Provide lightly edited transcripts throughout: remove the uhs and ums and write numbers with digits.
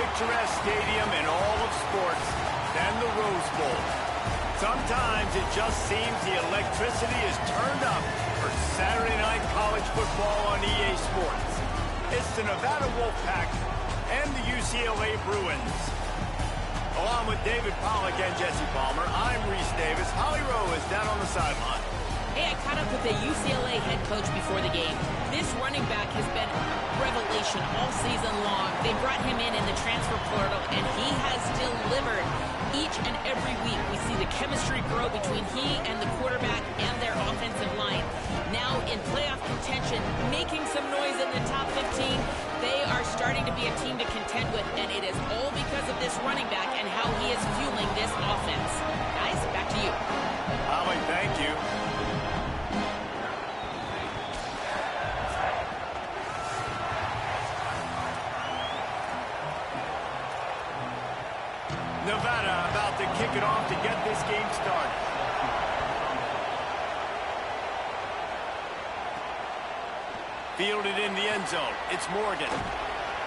picturesque stadium in all of sports than the Rose Bowl. Sometimes it just seems the electricity is turned up for Saturday night college football on EA Sports. It's the Nevada Wolfpack and the UCLA Bruins. Along with David Pollack and Jesse Palmer, I'm Reese Davis. Holly Rowe is down on the sideline. Hey, I caught up with the UCLA head coach before the game. This running back has been revelation all season long. They brought him in the transfer portal, and he has delivered. Each and every week, we see the chemistry grow between he and the quarterback and their offensive line. Now in playoff contention, making some noise in the top 15, they are starting to be a team to contend with, and it is all because of this running back and how he is fueling this offense. Guys, back to you. Holly, thank you. Nevada about to kick it off to get this game started. Fielded in the end zone. It's Morgan.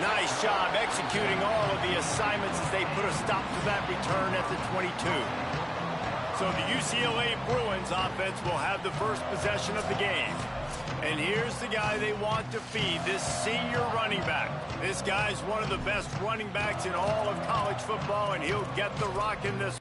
Nice job executing all of the assignments as they put a stop to that return at the 22. So the UCLA Bruins offense will have the first possession of the game. And here's the guy they want to feed, this senior running back. This guy's one of the best running backs in all of college football, and he'll get the rock in this.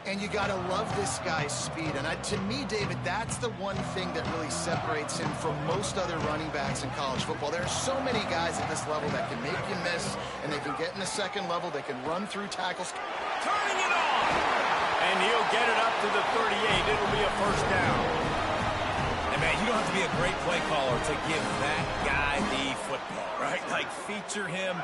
And you got to love this guy's speed. And to me, David, that's the one thing that really separates him from most other running backs in college football. There are so many guys at this level that can make you miss, and they can get in the second level. They can run through tackles. Turning it on! And he'll get it up to the 38. It'll be a first down. And, man, you don't have to be a great play caller to give that guy the football, right? Like, feature him.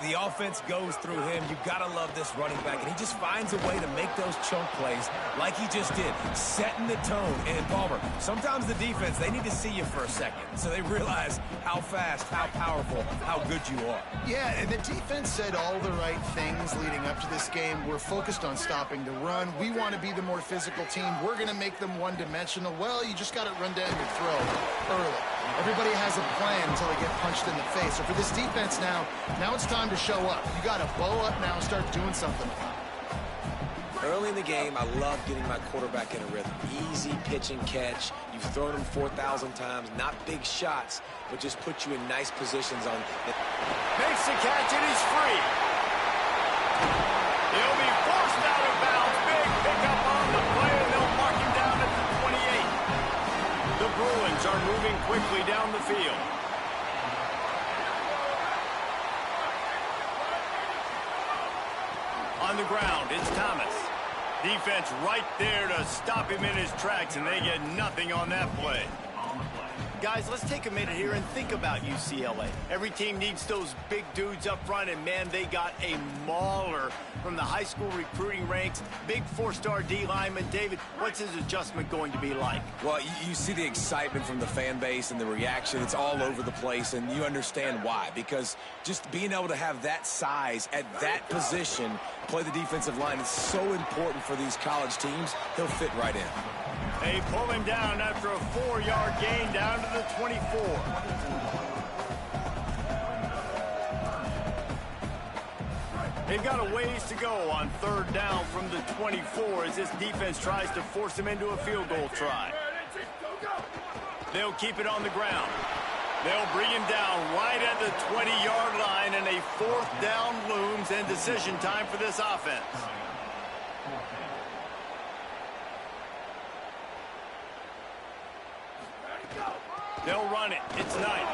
The offense goes through him. You've got to love this running back. And he just finds a way to make those chunk plays like he just did, setting the tone. And, Palmer, sometimes the defense, they need to see you for a second so they realize how fast, how powerful, how good you are. Yeah, and the defense said all the right things leading up to this game. We're focused on stopping the run. We want to be the more physical team. We're going to make them one-dimensional. Well, you just got to run down your throw early. Everybody has a plan until they get punched in the face. So for this defense now it's time to show up. You got to bow up now and start doing something. Early in the game, I love getting my quarterback in a rhythm. Easy pitch and catch. You've thrown him 4,000 times. Not big shots, but just put you in nice positions on. Makes the catch and he's free. He'll be forced out of bounds. Big pickup on the play, and they'll mark him down at the 28. The Bruins are moving quickly down the field. On the ground, it's Thomas. Defense right there to stop him in his tracks, and they get nothing on that play. Guys, let's take a minute here and think about UCLA. Every team needs those big dudes up front, and, man, they got a mauler from the high school recruiting ranks. Big four-star D lineman. David, what's his adjustment going to be like? Well, you see the excitement from the fan base and the reaction. It's all over the place, and you understand why. Because just being able to have that size at that position, play the defensive line, is so important for these college teams. He'll fit right in. They pull him down after a 4-yard gain down to the 24. They've got a ways to go on third down from the 24 as this defense tries to force him into a field goal try. They'll keep it on the ground. They'll bring him down right at the 20-yard line, and a fourth down looms and decision time for this offense. They'll run it. It's Knight.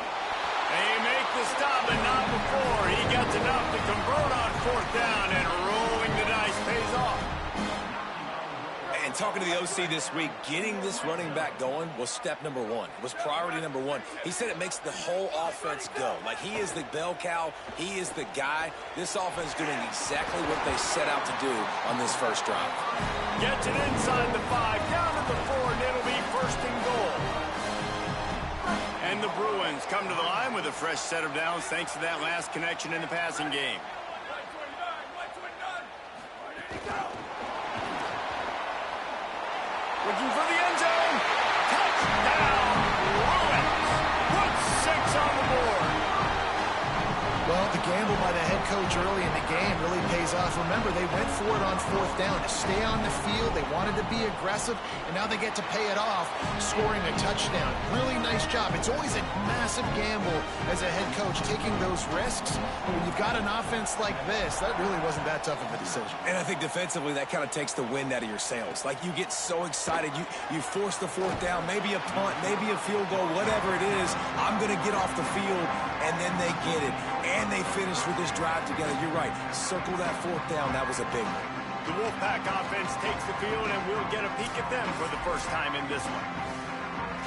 They make the stop, but not before. He gets enough to convert on fourth down, and rolling the dice pays off. And And talking to the OC this week, getting this running back going was step number one. It was priority number one. He said it makes the whole offense go. Like, he is the bell cow. He is the guy. This offense is doing exactly what they set out to do on this first drive. Gets it inside the 5, down to the 4, and it'll be first and goal. And the Bruins come to the line with a fresh set of downs thanks to that last connection in the passing game. Looking for the end zone. Touchdown, Bruins. Put 6 on the board. Well, the gamble by the head coach early in the game really pays off. Remember, they went for it on 4th down to stay on the field. They wanted to be aggressive, and now they get to pay it off, scoring a touchdown. Really nice job. It's always a massive gamble as a head coach taking those risks. But when you've got an offense like this, that really wasn't that tough of a decision. And I think defensively, that kind of takes the wind out of your sails. Like, you get so excited. You force the 4th down, maybe a punt, maybe a field goal, whatever it is. I'm going to get off the field, and then they get it. And they finish with this drive together. You're right. Circle that 4th down. That was a big one. The Wolfpack offense takes the field, and we'll get a peek at them for the first time in this one.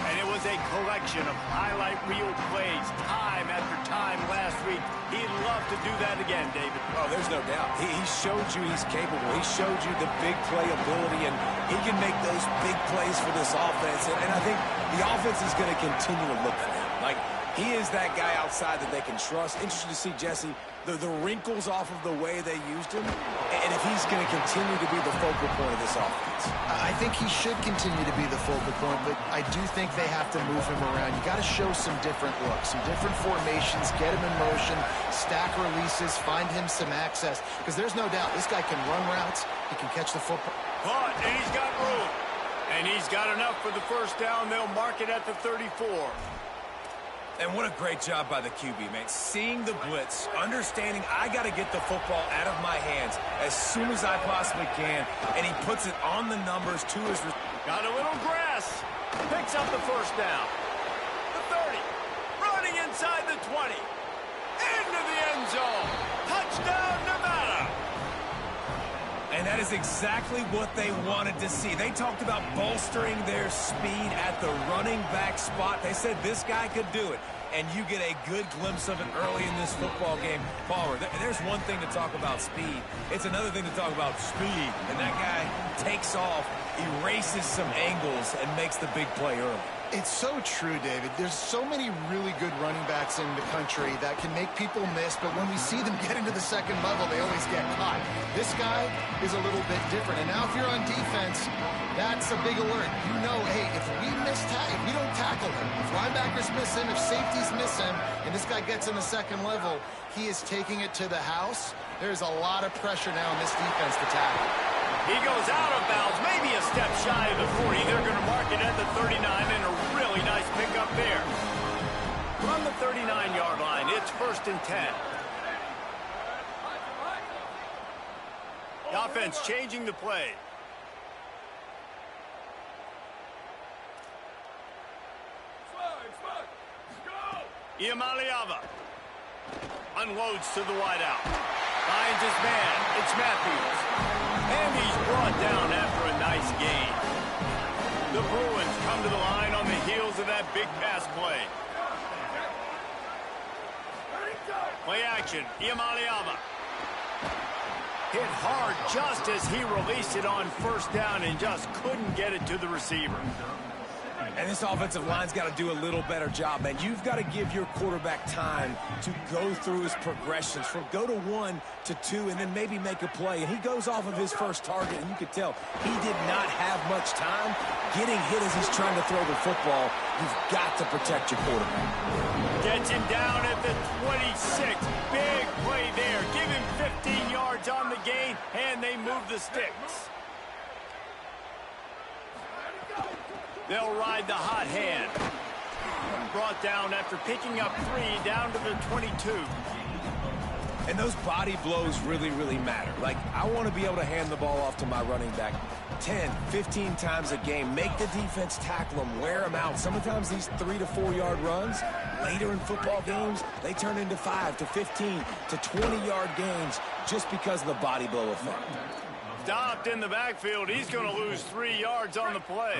And it was a collection of highlight reel plays time after time last week. He'd love to do that again, David. Well, there's no doubt. He showed you he's capable. He showed you the big play ability, and he can make those big plays for this offense. And I think the offense is going to continue to look for him. Like, he is that guy outside that they can trust. Interesting to see, Jesse, the wrinkles off of the way they used him, and if he's going to continue to be the focal point of this offense. I think he should continue to be the focal point, but I do think they have to move him around. You got to show some different looks, some different formations, get him in motion, stack releases, find him some access, because there's no doubt this guy can run routes, he can catch the football. But and he's got room, and he's got enough for the first down. They'll mark it at the 34. And what a great job by the QB, man. Seeing the blitz, understanding I got to get the football out of my hands as soon as I possibly can, and he puts it on the numbers to his... Got a little grass. Picks up the first down. The 30. Running inside the 20. Into the end zone. Touchdown, Nevada. And that is exactly what they wanted to see. They talked about bolstering their speed at the running back spot. They said this guy could do it. And you get a good glimpse of it early in this football game. Palmer, there's one thing to talk about speed. It's another thing to talk about speed. And that guy takes off, erases some angles, and makes the big play early. It's so true, David. There's so many really good running backs in the country that can make people miss, but when we see them get into the second level, they always get caught. This guy is a little bit different. And now if you're on defense, that's a big alert. You know, hey, if we don't tackle him, if linebackers miss him, if safeties miss him, and this guy gets in the second level, he is taking it to the house. There's a lot of pressure now on this defense to tackle. He goes out of bounds, maybe a step shy of the 40. They're going to mark it at the 39, and a really nice pickup there. From the 39-yard line, it's 1st and 10. The offense changing the play. Iamaleava unloads to the wideout. Finds his man. It's Matthews. And he's brought down after a nice gain. The Bruins come to the line on the heels of that big pass play. Play action. Iamaleava. Hit hard just as he released it on 1st down and just couldn't get it to the receiver. And this offensive line's got to do a little better job, man. You've got to give your quarterback time to go through his progressions from go to 1 to 2 and then maybe make a play. And he goes off of his first target, and you could tell he did not have much time getting hit as he's trying to throw the football. You've got to protect your quarterback. Gets him down at the 26. Big play there. Give him 15 yards on the gain, and they move the sticks. They'll ride the hot hand. Brought down after picking up 3 down to the 22. And those body blows really, really matter. Like, I want to be able to hand the ball off to my running back 10, 15 times a game. Make the defense tackle them, wear them out. Sometimes these 3 to 4 yard runs, later in football games, they turn into 5 to 15 to 20 yard gains just because of the body blow effect. Stopped in the backfield. He's going to lose 3 yards on the play.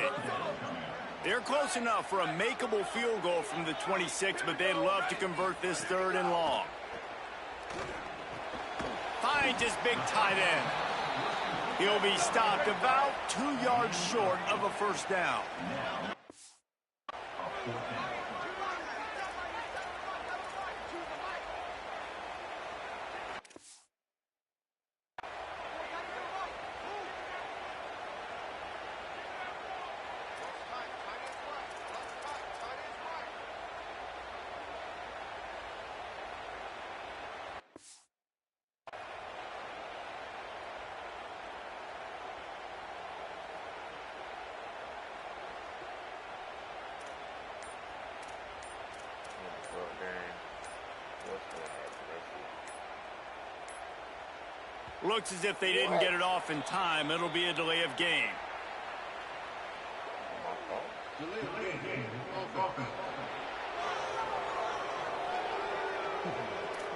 They're close enough for a makeable field goal from the 26, but they'd love to convert this 3rd and long. Finds his big tight end. He'll be stopped about 2 yards short of a first down. Looks as if they didn't get it off in time. It'll be a delay of game.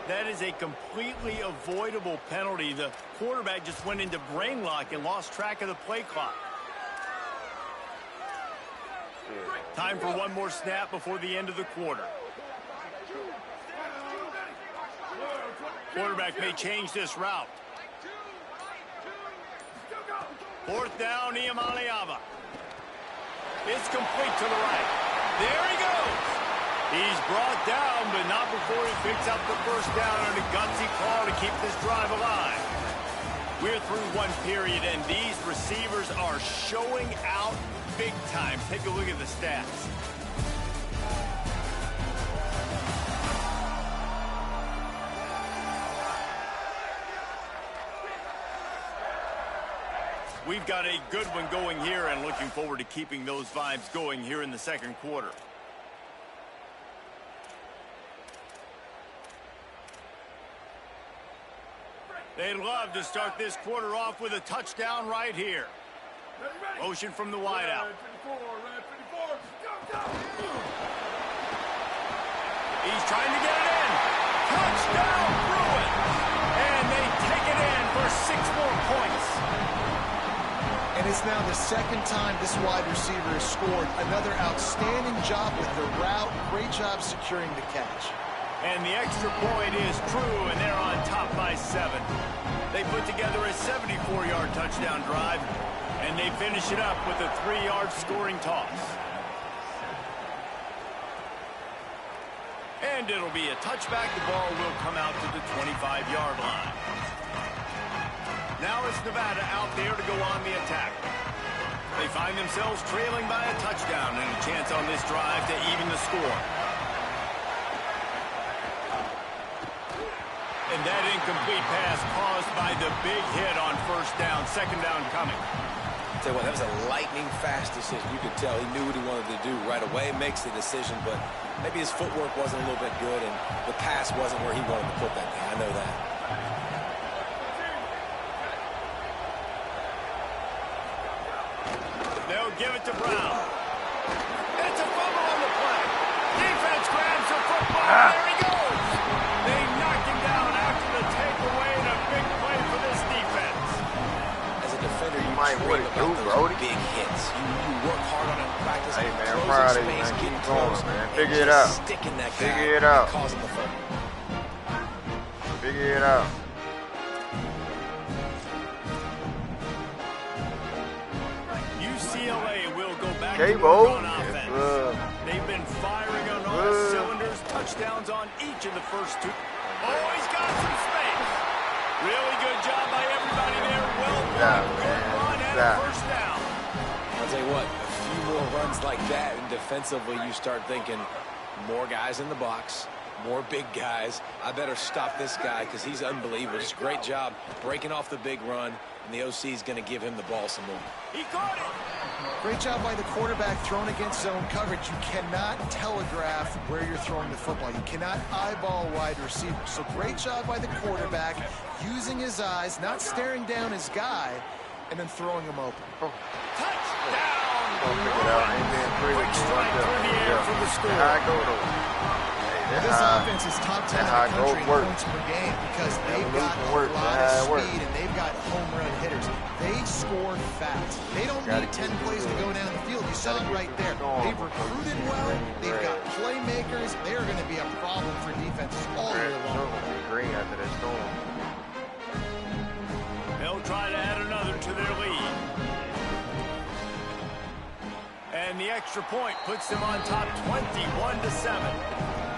That is a completely avoidable penalty. The quarterback just went into brain lock and lost track of the play clock. Time for one more snap before the end of the quarter. Quarterback may change this route. 4th down, Iamaleava. It's complete to the right. There he goes. He's brought down, but not before he picks up the first down on a gutsy call to keep this drive alive. We're through one period, and these receivers are showing out big time. Take a look at the stats. We've got a good one going here and looking forward to keeping those vibes going here in the second quarter. They'd love to start this quarter off with a touchdown right here. Motion from the wideout. He's trying to get it in. Touchdown, Bruins! And they take it in for 6 more points. And it's now the 2nd time this wide receiver has scored. Another outstanding job with the route. Great job securing the catch. And the extra point is true, and they're on top by 7. They put together a 74-yard touchdown drive, and they finish it up with a 3-yard scoring toss. And it'll be a touchback. The ball will come out to the 25-yard line. Now it's Nevada out there to go on the attack. They find themselves trailing by a touchdown and a chance on this drive to even the score. And that incomplete pass caused by the big hit on first down. 2nd down coming. Tell you what, that was a lightning-fast decision. You could tell he knew what he wanted to do right away. Makes the decision, but maybe his footwork wasn't a little bit good, and the pass wasn't where he wanted to put that thing. I know that. They'll give it to Brown. It's a fumble on the play. Defense grabs the football. There he goes. They knock him down after the takeaway, and a big play for this defense. As a defender, you dream about those big hits. You work hard on it in practice. Hey, man, I'm proud of you, man. Keep going, man. Figure it out. Sticking that guy. Figure it out. Causing the fumble. Figure it out. UCLA will go back Okay, to work on Bo. offense. Yes, They've been firing on all cylinders. Touchdowns on each of the first 2. Oh, he's got some space. Really good job by everybody there. Well done. Good run and a first down. I'll tell you what, a few more runs like that, and defensively you start thinking more guys in the box, more big guys. I better stop this guy because he's unbelievable. Just great job breaking off the big run, and the OC is going to give him the ball some more. He caught it. Great job by the quarterback thrown against zone coverage. You cannot telegraph where you're throwing the football. You cannot eyeball wide receiver. So great job by the quarterback using his eyes, not staring down his guy, and then throwing him open. Touchdown. Quick strike through the air for the score. This offense is top 10 in the country in points per game because they've got a lot of speed and they've got home run hitters. They score fast. They don't need 10 plays to go down the field. You saw it right there. They've recruited well. They've got playmakers. They're going to be a problem for defenses all year long. Great after that storm. They'll try to add another to their lead. And the extra point puts them on top 21-7.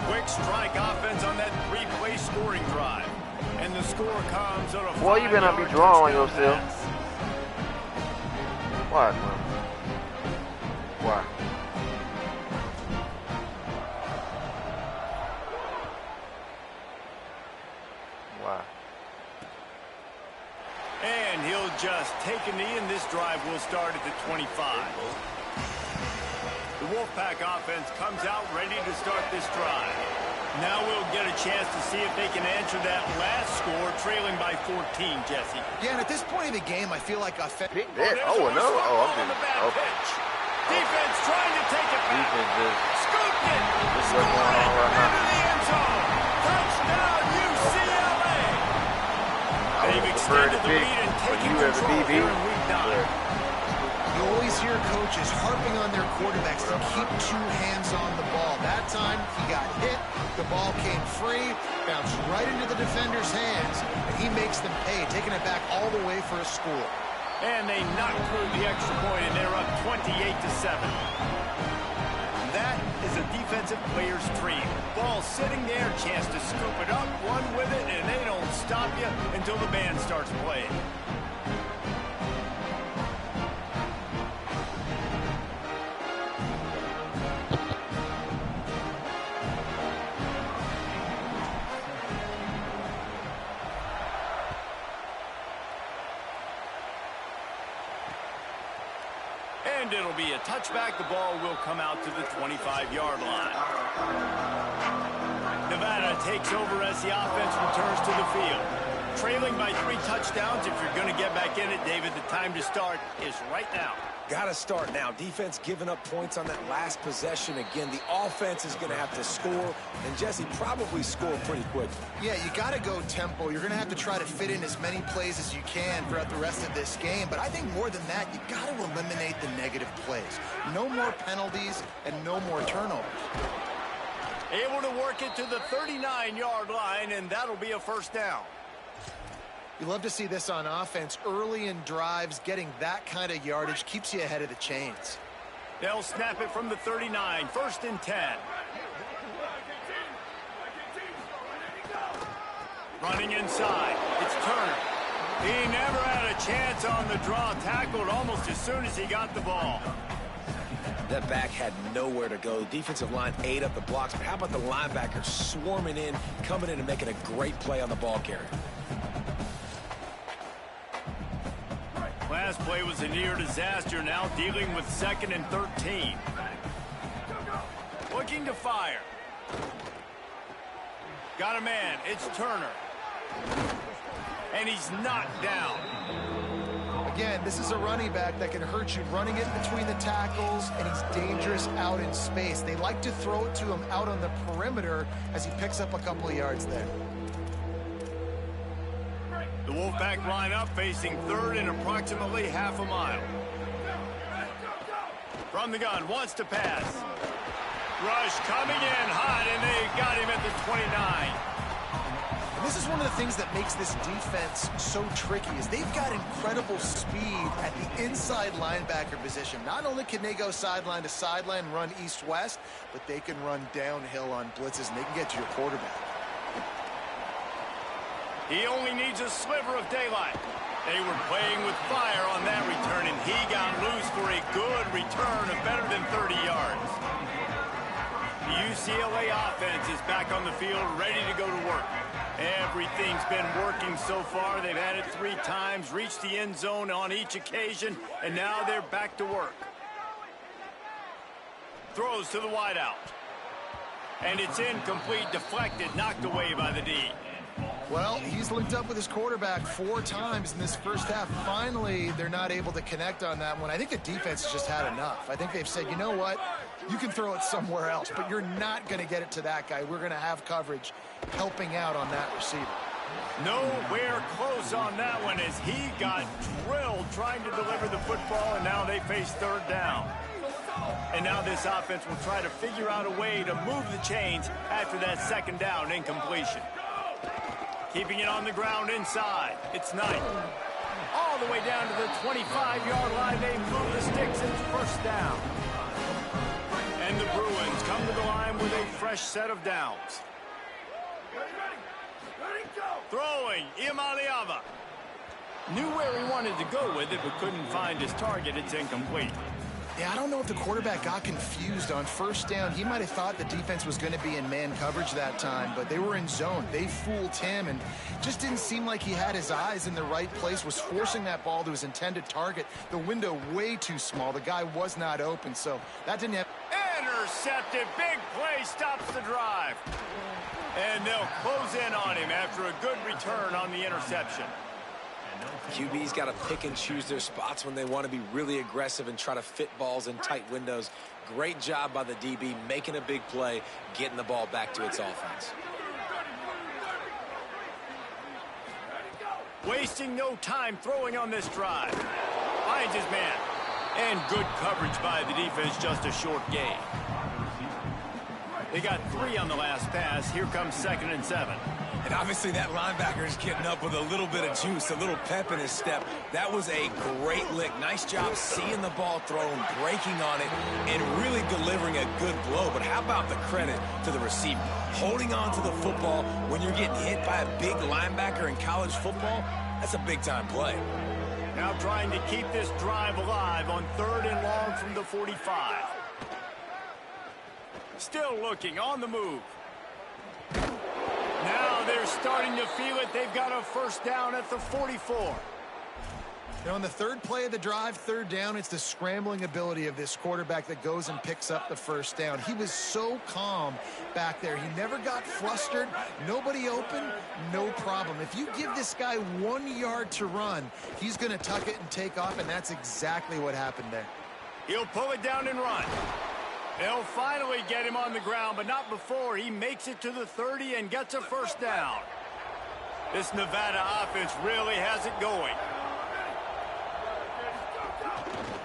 Quick strike offense on that three-play scoring drive. And the score comes on a 5-yard touchdown pass. Boy, you better not be drawing yourself. Why, man? Why? Why? And he'll just take a knee, and this drive will start at the 25. The Wolfpack offense comes out ready to start this drive. Now we'll get a chance to see if they can answer that last score, trailing by 14, Jesse. Yeah, and at this point in the game, I feel like Pick that. Oh, no. Oh, I'm just... Okay. Defense trying to take it back. Defense just... Scooped it. This is what's going on right now. Into the end zone. Touchdown, UCLA. They've extended the lead and taken control here in week 9. You always hear coaches harping on their quarterbacks to keep 2 hands on the ball. That time, he got hit, the ball came free, bounced right into the defender's hands, and he makes them pay, taking it back all the way for a score. And they knocked through the extra point, and they're up 28-7. That is a defensive player's dream. Ball sitting there, chance to scoop it up, run with it, and they don't stop you until the band starts playing. And it'll be a touchback. The ball will come out to the 25-yard line. Nevada takes over as the offense returns to the field. Trailing by 3 touchdowns. If you're going to get back in it, David, the time to start is right now. Got to start now. Defense giving up points on that last possession. Again, the offense is going to have to score, and Jesse probably score pretty quick. Yeah, you got to go tempo. You're going to have to try to fit in as many plays as you can throughout the rest of this game. But I think more than that, you got to eliminate the negative plays. No more penalties and no more turnovers. Able to work it to the 39-yard line, and that'll be a first down. You love to see this on offense. Early in drives, getting that kind of yardage keeps you ahead of the chains. They'll snap it from the 39. 1st and 10. Running inside. It's Turner. He never had a chance on the draw. Tackled almost as soon as he got the ball. That back had nowhere to go. The defensive line ate up the blocks. But how about the linebackers swarming in, coming in and making a great play on the ball carrier? Last play was a near disaster, now dealing with 2nd and 13. Looking to fire. Got a man. It's Turner. And he's knocked down. Again, this is a running back that can hurt you running it between the tackles, and he's dangerous out in space. They like to throw it to him out on the perimeter as he picks up a couple of yards there. The Wolfpack line up, facing 3rd and approximately half a mile. From the gun, wants to pass. Rush coming in hot, and they got him at the 29. And this is one of the things that makes this defense so tricky, is they've got incredible speed at the inside linebacker position. Not only can they go sideline to sideline, run east-west, but they can run downhill on blitzes, and they can get to your quarterback. He only needs a sliver of daylight. They were playing with fire on that return, and he got loose for a good return of better than 30 yards. The UCLA offense is back on the field, ready to go to work. Everything's been working so far. They've had it 3 times, reached the end zone on each occasion, and now they're back to work. Throws to the wideout. And it's incomplete, deflected, knocked away by the D. Well, he's linked up with his quarterback 4 times in this first half. Finally, they're not able to connect on that one. I think the defense has just had enough. I think they've said, you know what? You can throw it somewhere else, but you're not going to get it to that guy. We're going to have coverage helping out on that receiver. Nowhere close on that one as he got drilled trying to deliver the football, and now they face third down. And now this offense will try to figure out a way to move the chains after that second down incompletion. Keeping it on the ground inside. It's Knight. All the way down to the 25-yard line. They move the sticks. It's first down. And the Bruins come to the line with a fresh set of downs. Throwing, Iamaleava. Knew where he wanted to go with it, but couldn't find his target. It's incomplete. Yeah, I don't know if the quarterback got confused on first down. He might have thought the defense was going to be in man coverage that time, but they were in zone. They fooled him and just didn't seem like he had his eyes in the right place, was forcing that ball to his intended target. The window way too small. The guy was not open, so that didn't have... Intercepted. Big play stops the drive. And they'll close in on him after a good return on the interception. QB's got to pick and choose their spots when they want to be really aggressive and try to fit balls in tight windows. Great job by the DB making a big play, getting the ball back to its offense. Wasting no time throwing on this drive. Finds his man. And good coverage by the defense, just a short gain. They got 3 on the last pass. Here comes 2nd and 7. And obviously that linebacker is getting up with a little bit of juice, a little pep in his step. That was a great lick. Nice job seeing the ball thrown, breaking on it, and really delivering a good blow. But how about the credit to the receiver? Holding on to the football when you're getting hit by a big linebacker in college football, that's a big-time play. Now trying to keep this drive alive on 3rd and long from the 45. Still looking on the move. Now they're starting to feel it. They've got a first down at the 44. Now, on the third play of the drive, 3rd down, it's the scrambling ability of this quarterback that goes and picks up the first down. He was so calm back there. He never got flustered. Nobody open, no problem. If you give this guy 1 yard to run, he's going to tuck it and take off, and that's exactly what happened there. He'll pull it down and run. They'll finally get him on the ground, but not before he makes it to the 30 and gets a first down. This Nevada offense really has it going.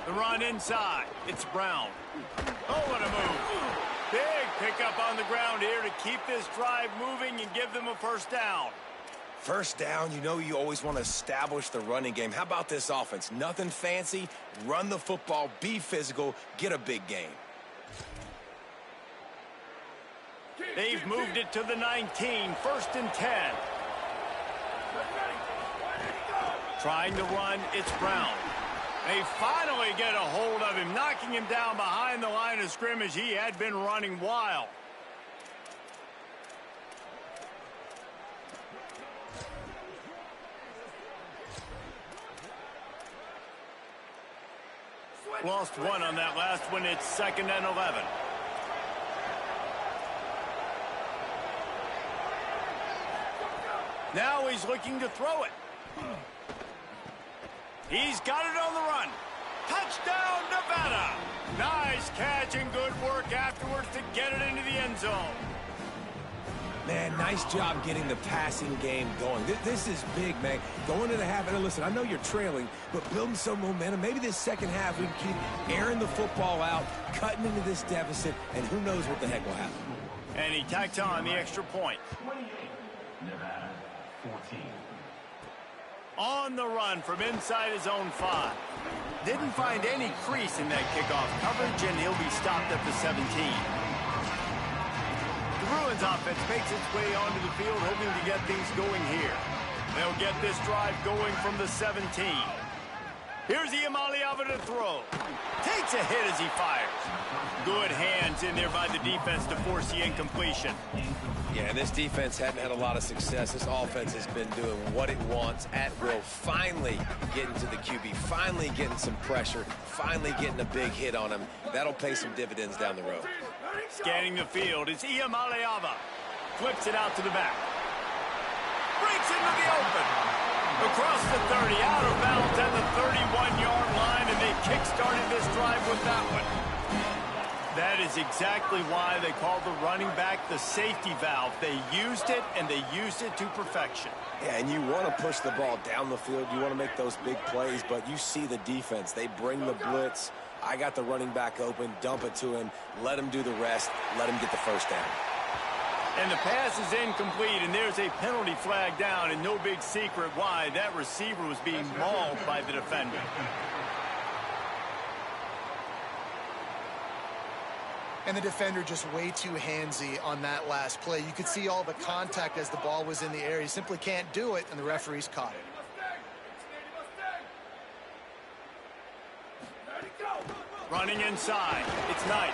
The run inside. It's Brown. Oh, what a move. Big pickup on the ground here to keep this drive moving and give them a first down. First down, you know you always want to establish the running game. How about this offense? Nothing fancy. Run the football, be physical, get a big gain. They've moved it to the 19, 1st and 10. Trying to run, it's Brown. They finally get a hold of him, knocking him down behind the line of scrimmage. He had been running wild. Lost 1 on that last one. It's 2nd and 11. Now he's looking to throw it. He's got it on the run. Touchdown, Nevada. Nice catch and good work afterwards to get it into the end zone. Man, nice job getting the passing game going. This is big, man. Going to the half, and listen, I know you're trailing, but building some momentum. Maybe this second half we can keep airing the football out, cutting into this deficit, and who knows what the heck will happen. And he tacks on the extra point. Nevada, 14. On the run from inside his own 5. Didn't find any crease in that kickoff coverage, and he'll be stopped at the 17. The Bruins offense makes its way onto the field, hoping to get things going here. They'll get this drive going from the 17. Here's Iamaleava to throw. Takes a hit as he fires. Good hands in there by the defense to force the incompletion. Yeah, and this defense hadn't had a lot of success. This offense has been doing what it wants at will. Finally getting to the QB, finally getting some pressure, finally getting a big hit on him. That'll pay some dividends down the road. Scanning the field, it's Iamaleava. Flips it out to the back. Breaks into the open. Across the 30, out of bounds at the 31-yard line, and they kick-started this drive with that one. That is exactly why they call the running back the safety valve. They used it, and they used it to perfection. Yeah, and you want to push the ball down the field. You want to make those big plays, but you see the defense. They bring the blitz. I got the running back open, dump it to him, let him do the rest, let him get the first down. And the pass is incomplete, and there's a penalty flag down, and no big secret why. That receiver was being mauled by the defender. And the defender just way too handsy on that last play. You could see all the contact as the ball was in the air. He simply can't do it, and the referees caught it. Running inside. It's Knight.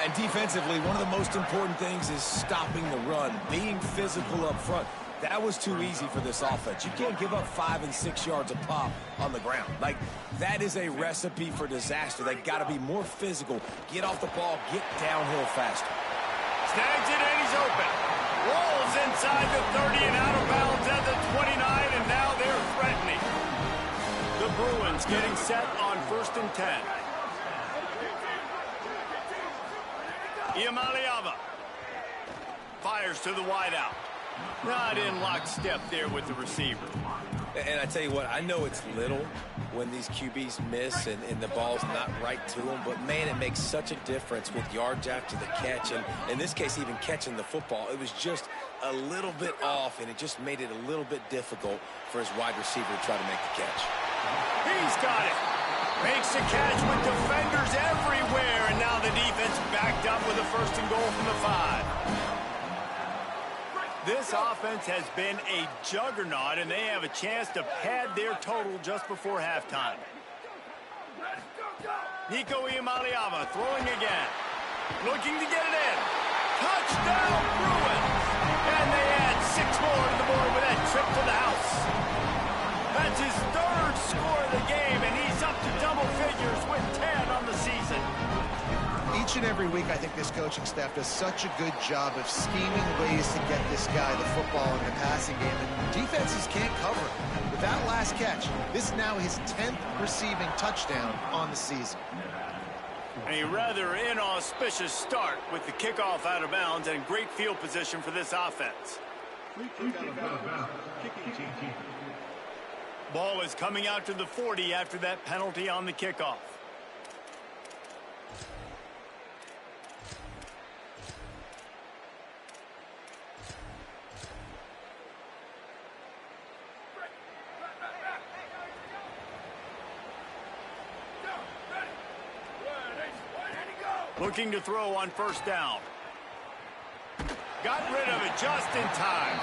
And defensively, one of the most important things is stopping the run, being physical up front. That was too easy for this offense. You can't give up 5 and 6 yards a pop on the ground. Like, that is a recipe for disaster. They got to be more physical, get off the ball, get downhill faster. Snags it, and he's open. Rolls inside the 30 and out of bounds at the 29, and now they're threatening. The Bruins getting set on 1st and 10. Iamaleava fires to the wideout. Not in lockstep there with the receiver. And I tell you what, I know it's little when these QBs miss and the ball's not right to them, but man, it makes such a difference with yards after the catch, and in this case, even catching the football. It was just a little bit off, and it just made it a little bit difficult for his wide receiver to try to make the catch. He's got it. Makes the catch with defenders everywhere, and now the defense backed up with a 1st and goal from the 5. This offense has been a juggernaut, and they have a chance to pad their total just before halftime. Nico Iamaleava throwing again. Looking to get it in. Touchdown, Bruins! And they add 6 more to the board with that trip to the house. That's his 3rd score of the game, and he's up to double figures with 10 on the season. Each and every week, I think this coaching staff does such a good job of scheming ways to get this guy the football in the passing game, and defenses can't cover him. With that last catch, this is now his 10th receiving touchdown on the season. A rather inauspicious start with the kickoff out of bounds and great field position for this offense. Ball is coming out to the 40 after that penalty on the kickoff. Looking to throw on 1st down. Got rid of it just in time.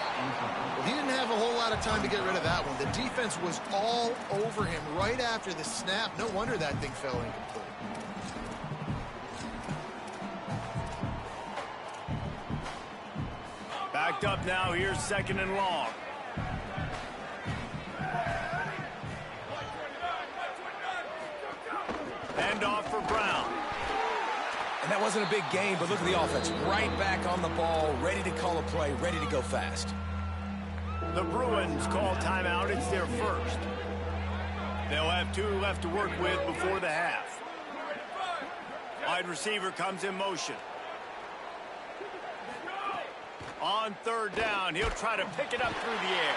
Well, he didn't have a whole lot of time to get rid of that one. The defense was all over him right after the snap. No wonder that thing fell incomplete. Backed up now. Here's 2nd and long. Hand off for Brown. And that wasn't a big gain, but look at the offense. Right back on the ball, ready to call a play, ready to go fast. The Bruins call timeout. It's their 1st. They'll have 2 left to work with before the half. Wide receiver comes in motion. On 3rd down, he'll try to pick it up through the air.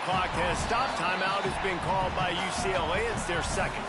Clock has stopped. Timeout has been called by UCLA. It's their 2nd.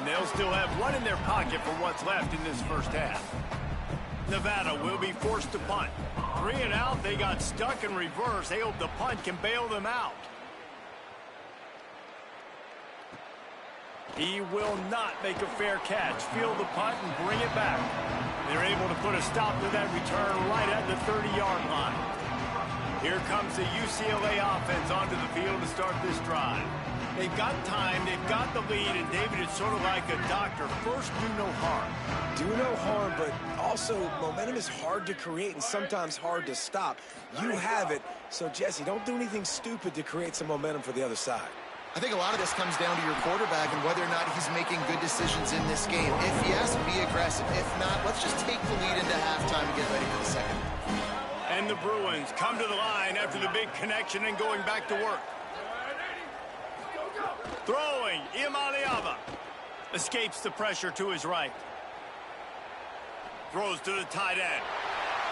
And they'll still have one in their pocket for what's left in this first half. Nevada will be forced to punt. 3 and out, they got stuck in reverse. They hope the punt can bail them out. He will not make a fair catch. Field the punt and bring it back. They're able to put a stop to that return right at the 30-yard line. Here comes the UCLA offense onto the field to start this drive. They've got time, they've got the lead, and David, it's sort of like a doctor. First, do no harm. Do no harm, but also momentum is hard to create and sometimes hard to stop. You have it, so Jesse, don't do anything stupid to create some momentum for the other side. I think a lot of this comes down to your quarterback and whether or not he's making good decisions in this game. If yes, be aggressive. If not, let's just take the lead into halftime and get ready for the second. And the Bruins come to the line after the big connection and going back to work. Throwing, Imaliava. Escapes the pressure to his right. Throws to the tight end.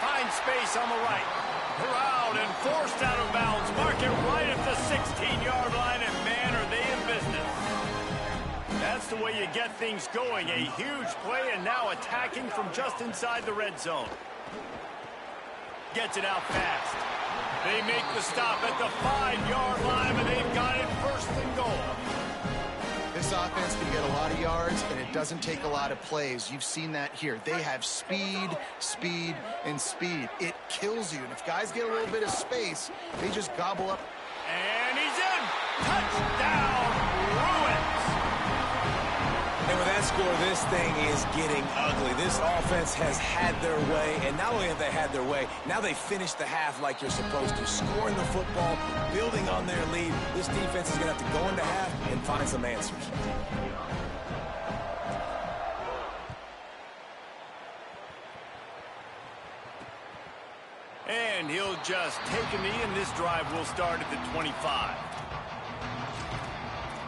Finds space on the right. Corralled and forced out of bounds. Mark it right at the 16-yard line, and man, are they in business. That's the way you get things going. A huge play, and now attacking from just inside the red zone. Gets it out fast. They make the stop at the 5-yard line, and they've got it first and goal. This offense can get a lot of yards, and it doesn't take a lot of plays. You've seen that here. They have speed, speed, and speed. It kills you. And if guys get a little bit of space, they just gobble up. And he's in. Touchdown, Bruins. And with that score, this thing is getting ugly. This offense has had their way, and not only have they had their way, now they finished the half like you're supposed to, scoring the football, building on their lead. This defense is going to have to go into half and find some answers. And he'll just take a knee, and this drive will start at the 25.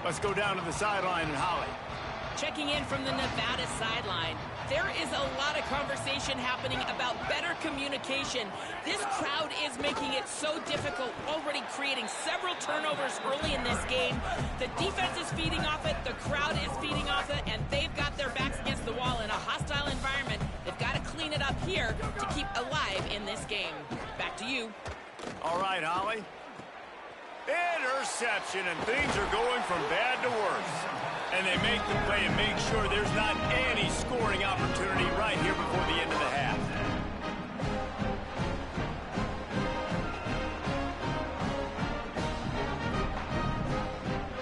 Let's go down to the sideline and Holly. Checking in from the Nevada sideline, there is a lot of conversation happening about better communication. This crowd is making it so difficult, already creating several turnovers early in this game. The defense is feeding off it, the crowd is feeding off it, and they've got their backs against the wall in a hostile environment. They've got to clean it up here to keep alive in this game. Back to you. All right, Holly. Interception, and things are going from bad to worse. And they make the play and make sure there's not any scoring opportunity right here before the end of the half.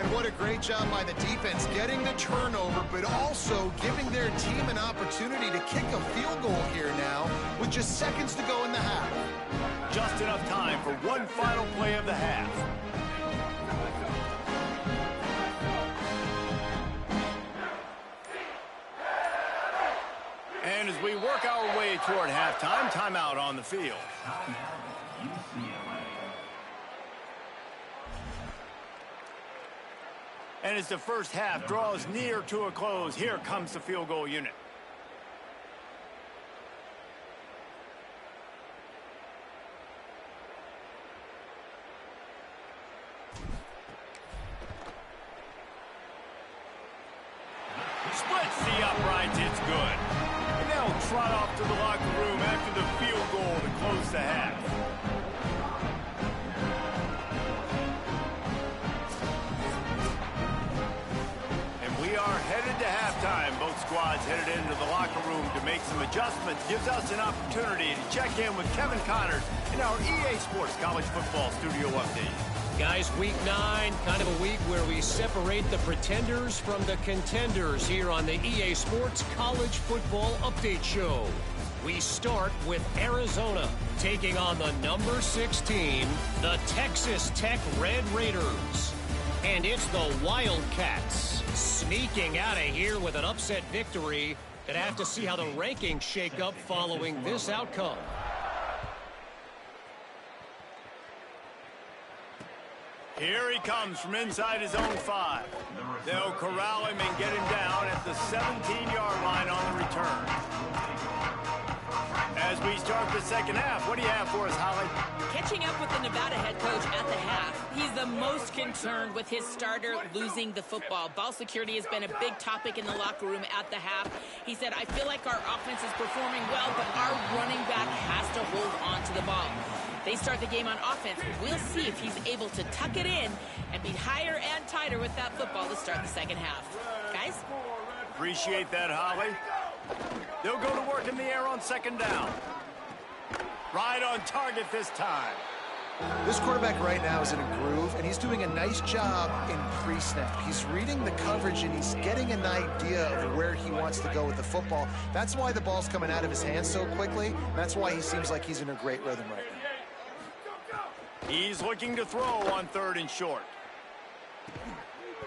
And what a great job by the defense getting the turnover, but also giving their team an opportunity to kick a field goal here now with just seconds to go in the half. Just enough time for one final play of the half. And as we work our way toward halftime, timeout on the field. And as the first half draws near to a close, here comes the field goal unit. Splits the uprights, it's good. And they'll trot off to the locker room after the field goal to close the half. And we are headed to halftime. Both squads headed into the locker room to make some adjustments. Gives us an opportunity to check in with Kevin Connors in our EA Sports College Football Studio Update. Guys, week 9, kind of a week where we separate the pretenders from the contenders here on the EA Sports College Football Update Show. We start with Arizona taking on the number 6 team, the Texas Tech Red Raiders. And it's the Wildcats sneaking out of here with an upset victory. Gonna have to see how the rankings shake up following this outcome. Here he comes from inside his own 5. They'll corral him and get him down at the 17-yard line on the return. as we start the second half. What do you have for us, Holly? Catching up with the Nevada head coach at the half, he's the most concerned with his starter losing the football. Ball security has been a big topic in the locker room at the half. He said, I feel like our offense is performing well, but our running back has to hold on to the ball. They start the game on offense. We'll see if he's able to tuck it in and be higher and tighter with that football to start the second half. Guys? Appreciate that, Holly. They'll go to work in the air on second down. Right on target this time. This quarterback right now is in a groove, and he's doing a nice job in pre-snap. He's reading the coverage, and he's getting an idea of where he wants to go with the football. That's why the ball's coming out of his hands so quickly. That's why he seems like he's in a great rhythm right now. He's looking to throw on 3rd and short.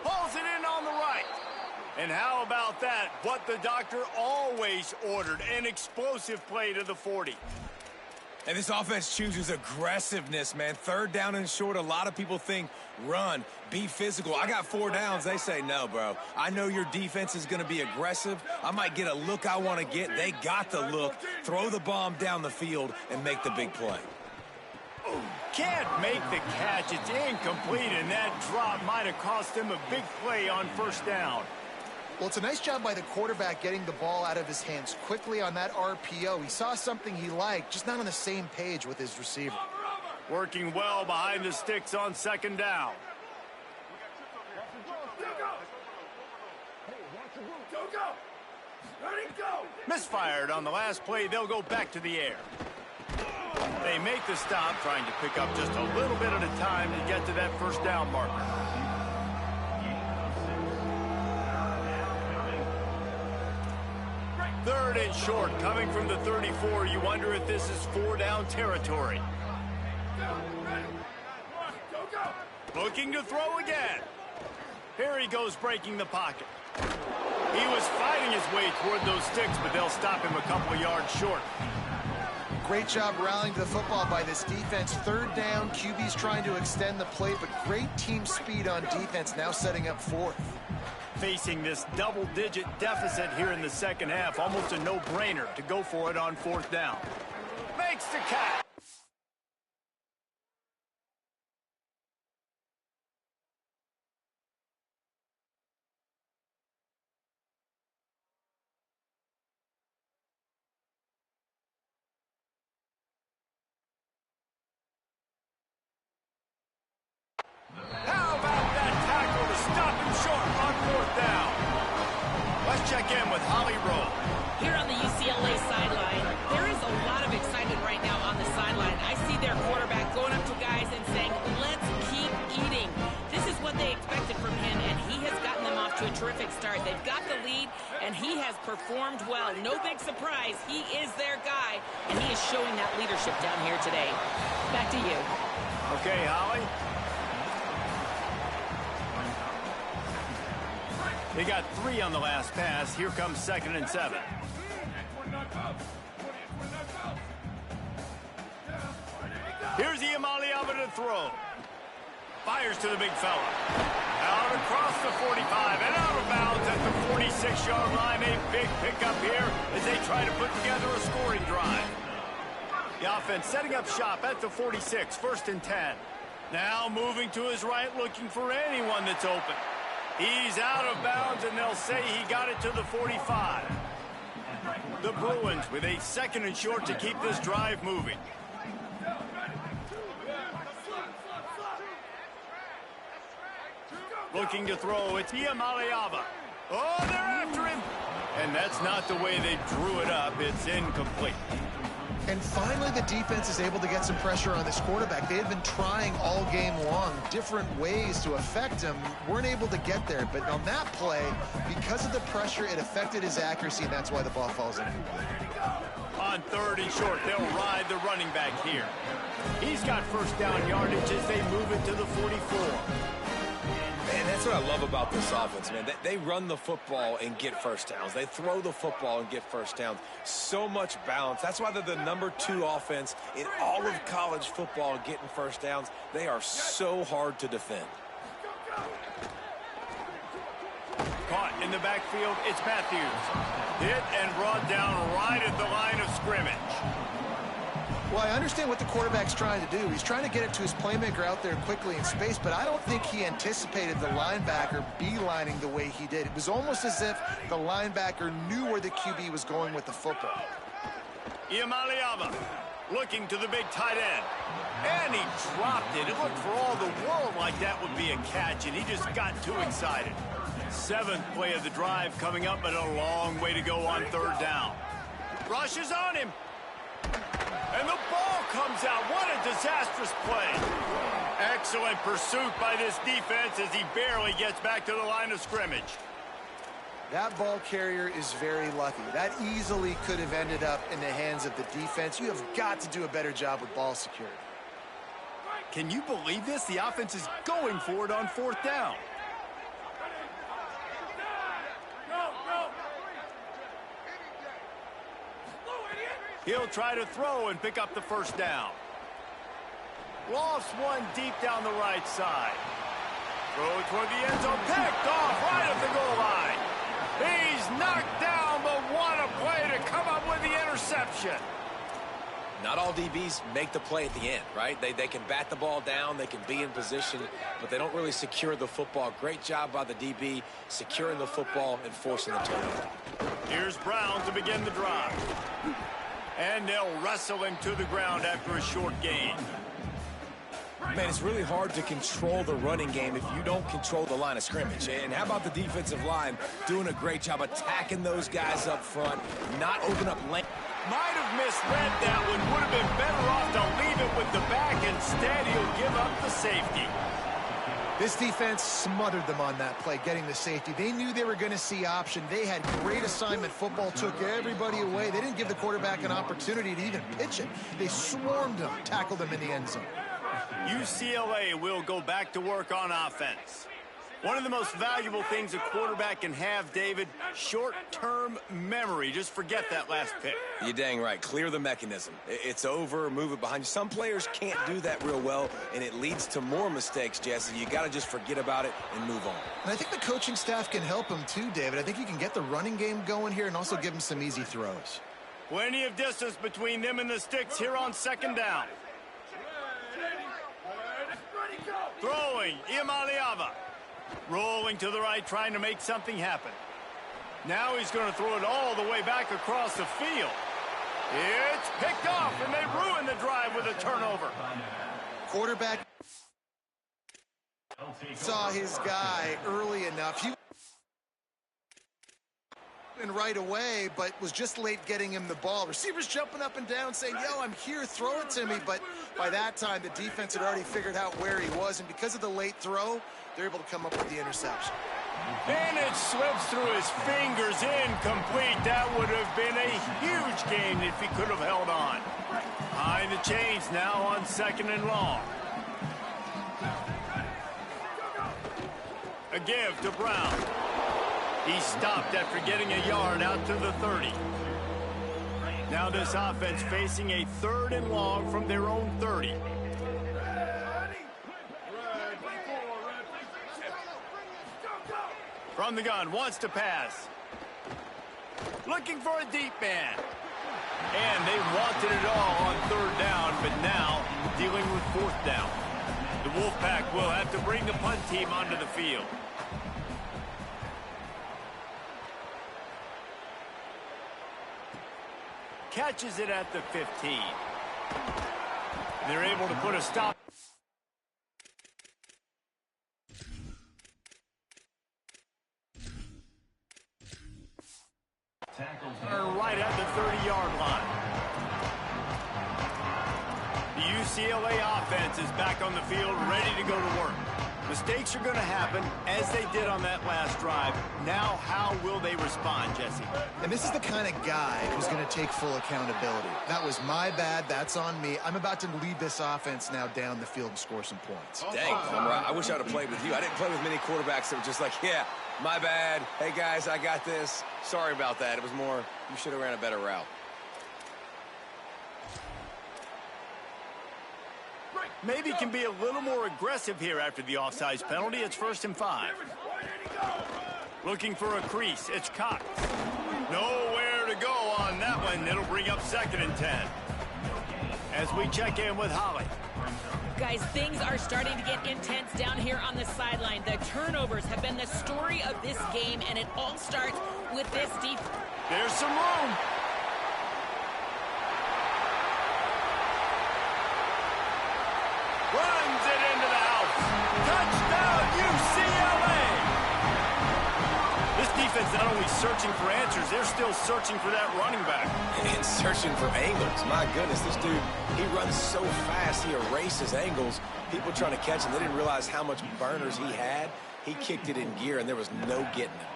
Pulls it in on the right. And how about that? What the doctor always ordered, an explosive play to the 40. And this offense chooses aggressiveness, man. 3rd down and short, a lot of people think run, be physical. I got 4 downs. They say, no, bro. I know your defense is going to be aggressive. I might get a look I want to get. They got the look. Throw the bomb down the field and make the big play. Can't make the catch. It's incomplete, and that drop might have cost him a big play on 1st down. Well, it's a nice job by the quarterback getting the ball out of his hands quickly on that RPO. He saw something he liked, just not on the same page with his receiver. Working well behind the sticks on 2nd down. Misfired on the last play. They'll go back to the air. They make the stop, trying to pick up just a little bit at a time to get to that 1st down marker. Third and short, coming from the 34. You wonder if this is 4-down territory. Looking to throw again. Here he goes, breaking the pocket. He was fighting his way toward those sticks, but they'll stop him a couple yards short. Great job rallying to the football by this defense. 3rd down, QB's trying to extend the play, but great team speed on defense, now setting up 4th. Facing this double-digit deficit here in the second half, almost a no-brainer to go for it on 4th down. Makes the catch. How about that tackle to stop him short on 4th down? Let's check in with Holly Rowe. Here on the UCLA sideline, there is a lot of excitement right now on the sideline. I see their quarterback going up to guys and saying, let's keep eating. This is what they expected from him, and he has gotten them off to a terrific start. They've got the lead, and he has performed well. No big surprise. He is their guy, and he is showing that leadership down here today. Back to you. Okay, Holly. They got 3 on the last pass. Here comes 2nd and 7. Here's Iamaleava to throw. Fires to the big fella. Out across the 45 and out of bounds at the 46-yard line. A big pickup here as they try to put together a scoring drive. The offense setting up shop at the 46, 1st and 10. Now moving to his right, looking for anyone that's open. He's out of bounds, and they'll say he got it to the 45. The Bruins with a 2nd and short to keep this drive moving. Looking to throw, it's Iamaleava. Oh, they're after him. And that's not the way they drew it up. It's incomplete. And finally, the defense is able to get some pressure on this quarterback. They had been trying all game long different ways to affect him. Weren't able to get there. But on that play, because of the pressure, it affected his accuracy, and that's why the ball falls in. On 3rd and short, they'll ride the running back here. He's got 1st down yardage as they move it to the 44. Man, that's what I love about this offense, man. They run the football and get 1st downs. They throw the football and get 1st downs. So much balance. That's why they're the #2 offense in all of college football getting 1st downs. They are so hard to defend. Caught in the backfield, it's Matthews. Hit and brought down right at the line of scrimmage. Well, I understand what the quarterback's trying to do. He's trying to get it to his playmaker out there quickly in space, but I don't think he anticipated the linebacker beelining the way he did. It was almost as if the linebacker knew where the QB was going with the football. Iamaleava looking to the big tight end. And he dropped it. It looked for all the world like that would be a catch, and he just got too excited. 7th play of the drive coming up, but a long way to go on 3rd down. Rushes on him. And the ball comes out. What a disastrous play. Excellent pursuit by this defense as he barely gets back to the line of scrimmage. That ball carrier is very lucky. That easily could have ended up in the hands of the defense. You have got to do a better job with ball security. Can you believe this? The offense is going for it on 4th down. He'll try to throw and pick up the 1st down. Lofts one deep down the right side. Throw toward the end zone. Picked off right at the goal line. He's knocked down, but what a play to come up with the interception. Not all DBs make the play at the end, right? They can bat the ball down, they can be in position, but they don't really secure the football. Great job by the DB securing the football and forcing the turnover. Here's Brown to begin the drive. And they'll wrestle him to the ground after a short gain. Man, it's really hard to control the running game if you don't control the line of scrimmage. And how about the defensive line doing a great job attacking those guys up front, not open up lane. Might have misread that one. Would have been better off to leave it with the back. Instead, he'll give up the safety. This defense smothered them on that play, getting the safety. They knew they were going to see option. They had great assignment football, took everybody away. They didn't give the quarterback an opportunity to even pitch it. They swarmed him, tackled him in the end zone. UCLA will go back to work on offense. One of the most valuable things a quarterback can have, David, short-term memory. Just forget that last pick. You're dang right. Clear the mechanism. It's over, move it behind you. Some players can't do that real well, and it leads to more mistakes, Jesse. You got to just forget about it and move on. And I think the coaching staff can help him too, David. I think you can get the running game going here and also give him some easy throws. Plenty of distance between them and the sticks here on 2nd down. Throwing, Iamaleava. Rolling to the right, trying to make something happen. Now he's going to throw it all the way back across the field. It's picked off, and they ruin the drive with a turnover. Quarterback saw his guy early enough. He and right away, but was just late getting him the ball. Receivers jumping up and down saying, yo, I'm here, throw it to me. But by that time, the defense had already figured out where he was, and because of the late throw, they're able to come up with the interception. And it slips through his fingers, incomplete. That would have been a huge gain if he could have held on. Behind the chains now on 2nd and long. A give to Brown. He stopped after getting a yard out to the 30. Now this offense facing a 3rd and long from their own 30. From the gun, wants to pass. Looking for a deep man. And they wanted it all on 3rd down, but now dealing with 4th down. The Wolfpack will have to bring the punt team onto the field. Catches it at the 15. They're able to put a stop. Right at the 30-yard line. The UCLA offense is back on the field, ready to go to work. Mistakes are going to happen, as they did on that last drive. Now, how will they respond, Jesse? And this is the kind of guy who's going to take full accountability. That was my bad. That's on me. I'm about to lead this offense now down the field and score some points. Dang, I wish I'd have played with you. I didn't play with many quarterbacks that were just like, yeah, my bad. Hey, guys, I got this. Sorry about that. It was more, you should have ran a better route. Maybe can be a little more aggressive here after the offsides penalty. It's 1st and 5. Looking for a crease. It's Cox. Nowhere to go on that one. It'll bring up 2nd and 10. As we check in with Holly. Guys, things are starting to get intense down here on the sideline. The turnovers have been the story of this game, and it all starts with this defense. There's some room. Runs it into the house. Touchdown, UCLA. This defense not only searching for answers, they're still searching for that running back. And searching for angles. My goodness, this dude, he runs so fast, he erases angles. People trying to catch him, they didn't realize how much burners he had. He kicked it in gear, and there was no getting him.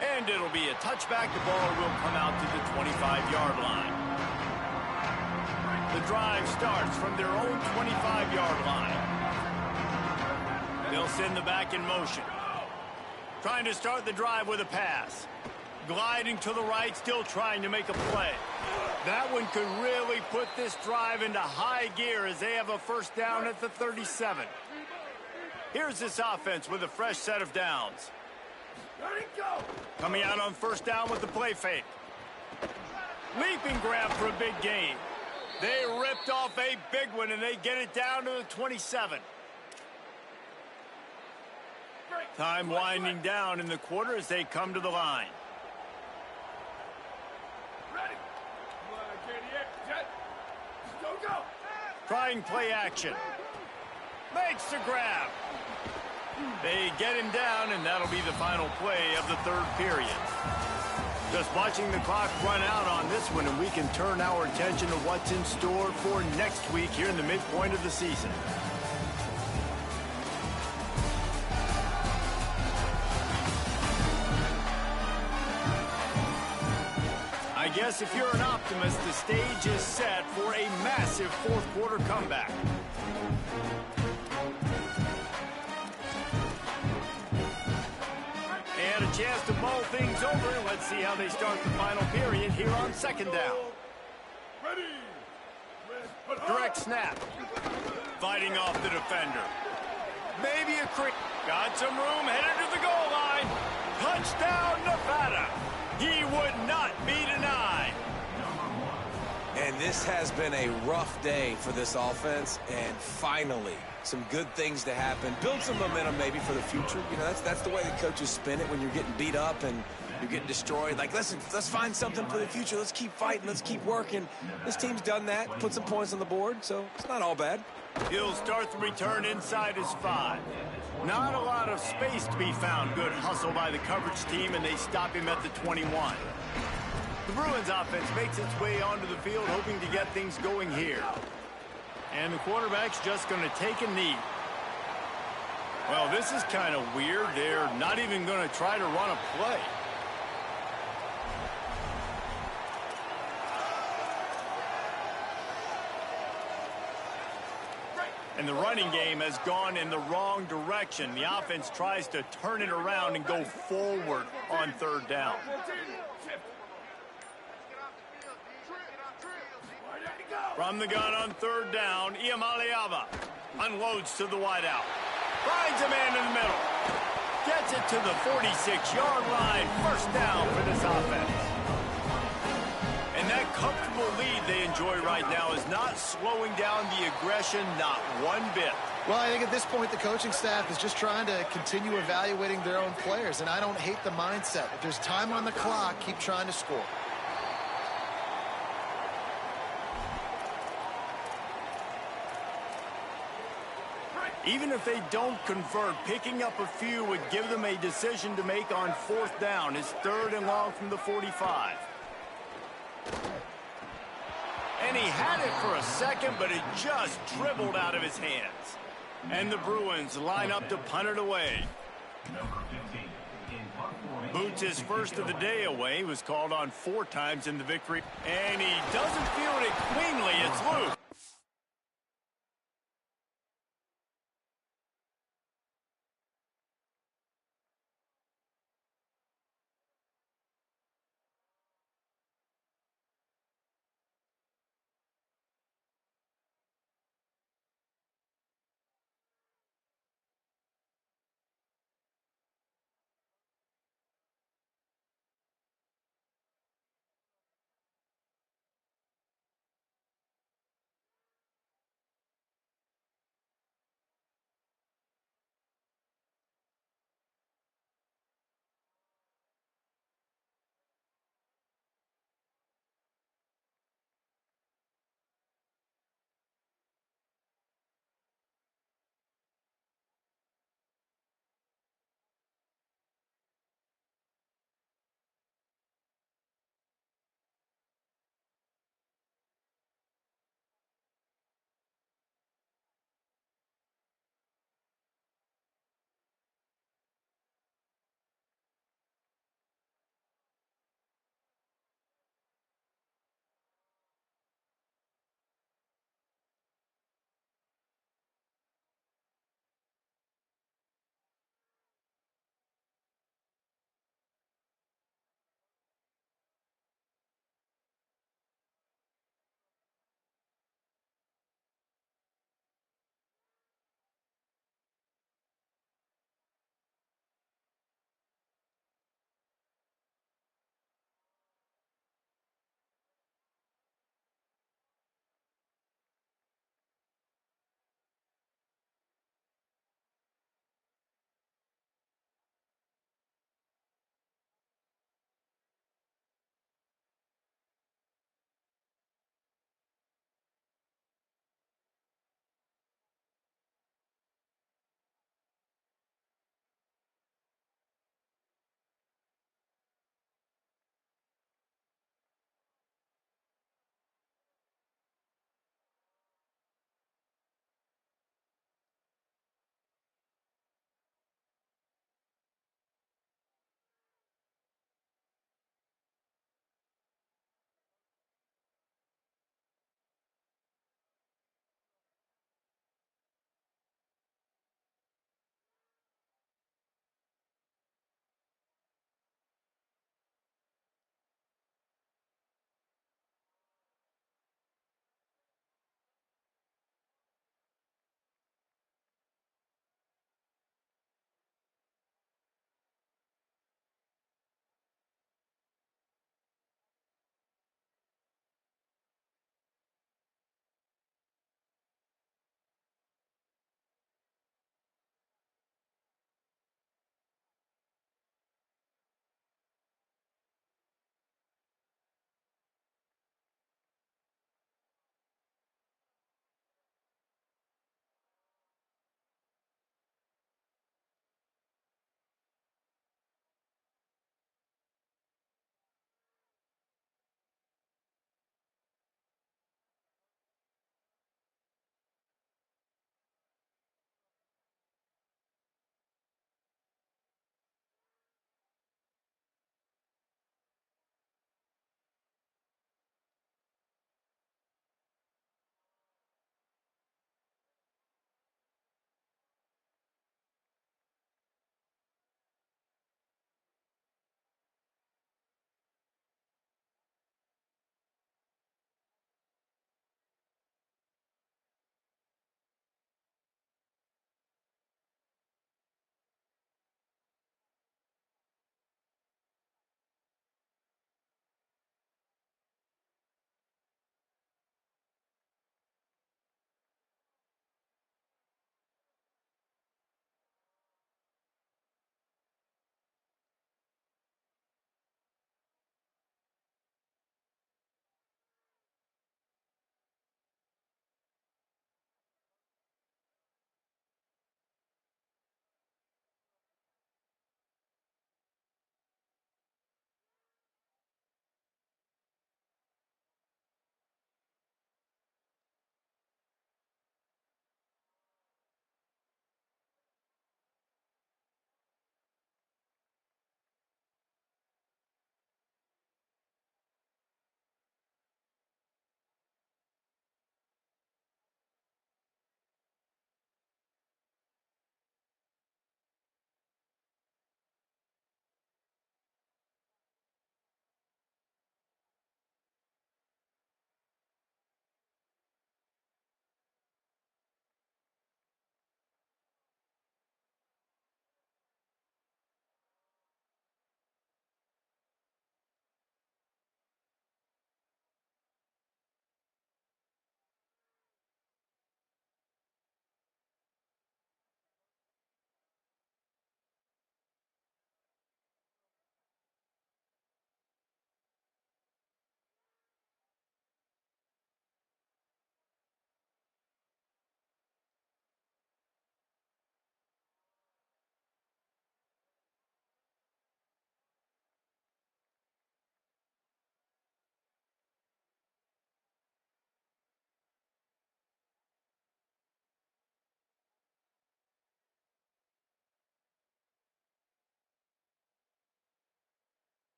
And it'll be a touchback. The ball will come out to the 25-yard line. The drive starts from their own 25-yard line. They'll send the back in motion. Trying to start the drive with a pass. Gliding to the right, still trying to make a play. That one could really put this drive into high gear as they have a first down at the 37. Here's this offense with a fresh set of downs. Coming out on first down with the play fake. Leaping grab for a big gain. They ripped off a big one, and they get it down to the 27. Time winding down in the quarter as they come to the line. Trying play action. Makes the grab. They get him down, and that'll be the final play of the 3rd period. Just watching the clock run out on this one, and we can turn our attention to what's in store for next week here in the midpoint of the season. I guess if you're an optimist, the stage is set for a massive 4th quarter comeback. And a chance to mull things over. Let's see how they start the final period here on 2nd down. Direct snap. Fighting off the defender. Maybe a creep. Got some room, headed to the goal line. Touchdown, Nevada. He would not be denied. And this has been a rough day for this offense, and finally, some good things to happen. Build some momentum maybe for the future. You know, that's the way the coaches spin it when you're getting beat up and you're getting destroyed. Like, listen, let's find something for the future. Let's keep fighting. Let's keep working. This team's done that, put some points on the board, so it's not all bad. He'll start the return inside his 5. Not a lot of space to be found. Good hustle by the coverage team, and they stop him at the 21. The Bruins offense makes its way onto the field, hoping to get things going here. And the quarterback's just going to take a knee. Well, this is kind of weird. They're not even going to try to run a play. And the running game has gone in the wrong direction. The offense tries to turn it around and go forward on 3rd down. From the gun on 3rd down, Iamaleava unloads to the wideout. Finds a man in the middle. Gets it to the 46-yard line. First down for this offense. And that comfortable lead they enjoy right now is not slowing down the aggression, not one bit. Well, I think at this point the coaching staff is just trying to continue evaluating their own players, and I don't hate the mindset. If there's time on the clock, keep trying to score. Even if they don't convert, picking up a few would give them a decision to make on 4th down. It's 3rd and long from the 45. And he had it for a second, but it just dribbled out of his hands. And the Bruins line up to punt it away. Boots his first of the day away. He was called on 4 times in the victory. And he doesn't field it cleanly. It's loose.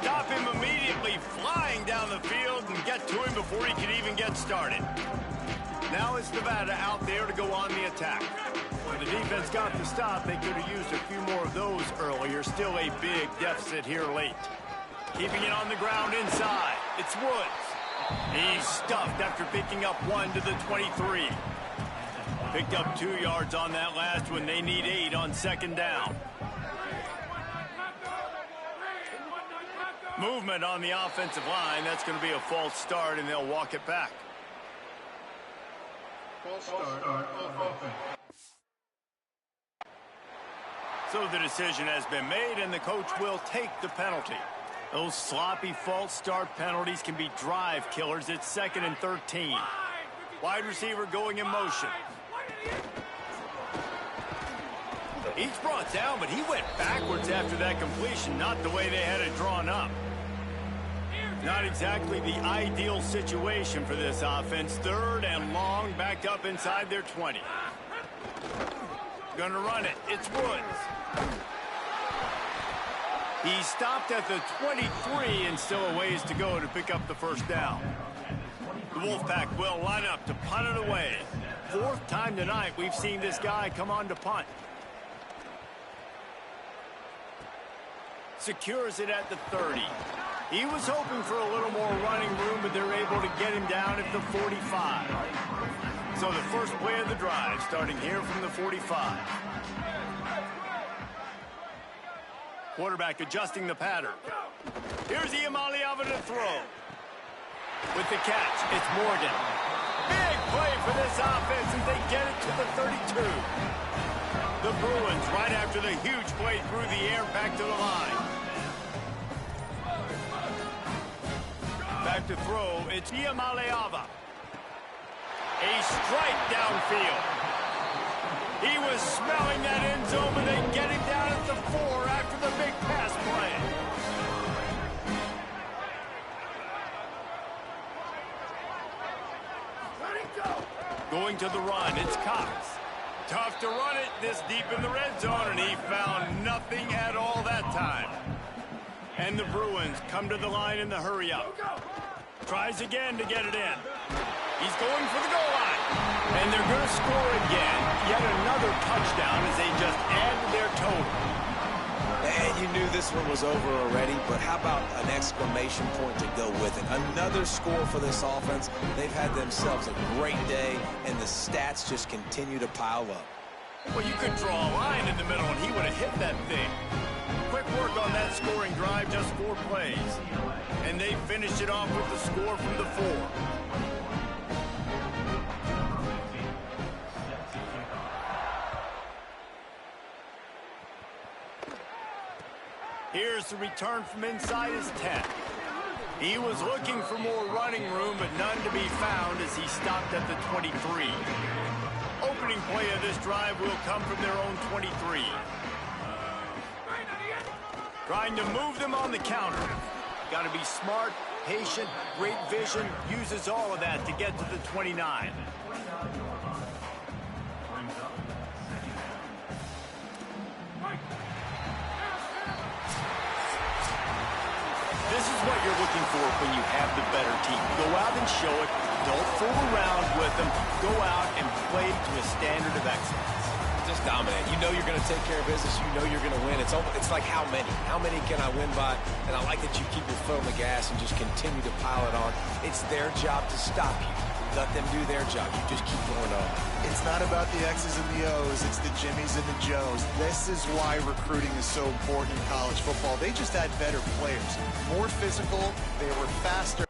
stop him immediately, flying down the field and get to him before he can even get started. Now it's Nevada out there to go on the attack. When the defense got the stop, they could have used a few more of those earlier. Still a big deficit here late. Keeping it on the ground inside. It's Woods. He's stuffed after picking up 1 to the 23. Picked up 2 yards on that last one. They need 8 on second down. Movement on the offensive line. That's going to be a false start, and they'll walk it back. False start. So the decision has been made, and the coach will take the penalty. Those sloppy false start penalties can be drive killers. It's 2nd and 13. Wide receiver going in motion. He's brought down, but he went backwards after that completion, not the way they had it drawn up. Not exactly the ideal situation for this offense. 3rd and long, backed up inside their 20. Gonna run it. It's Woods. He stopped at the 23 and still a ways to go to pick up the first down. The Wolfpack will line up to punt it away. 4th time tonight we've seen this guy come on to punt. Secures it at the 30. He was hoping for a little more running room, but they're able to get him down at the 45. So the first play of the drive starting here from the 45. Quarterback adjusting the pattern. Here's Iamaleava to throw. With the catch, it's Morgan. Big play for this offense as they get it to the 32. The Bruins right after the huge play through the air back to the line. Back to throw, it's Iamaleava. A strike downfield. He was smelling that end zone, but they get him down at the 4 after the big pass play. Going to the run, it's Cox. Tough to run it this deep in the red zone, and he found nothing at all that time. And the Bruins come to the line in the hurry-up. Tries again to get it in. He's going for the goal line. And they're going to score again. Yet another touchdown as they just add to their total. And you knew this one was over already, but how about an exclamation point to go with it? Another score for this offense. They've had themselves a great day, and the stats just continue to pile up. Well, you could draw a line in the middle, and he would have hit that thing. Quick work on that scoring drive, just 4 plays. And they finished it off with the score from the 4. Here's the return from inside his 10. He was looking for more running room, but none to be found as he stopped at the 23. Opening play of this drive will come from their own 23. Trying to move them on the counter. Got to be smart, patient, great vision, uses all of that to get to the 29. This is what you're looking for when you have the better team. Go out and show it. Don't fool around with them. Go out and play to a standard of excellence. Just dominate. You know you're going to take care of business. You know you're going to win. It's like how many? How many can I win by? And I like that you keep your foot on the gas and just continue to pile it on. It's their job to stop you. Let them do their job. You just keep going on. It's not about the X's and the O's. It's the Jimmies and the Joes. This is why recruiting is so important in college football. They just had better players. More physical. They were faster.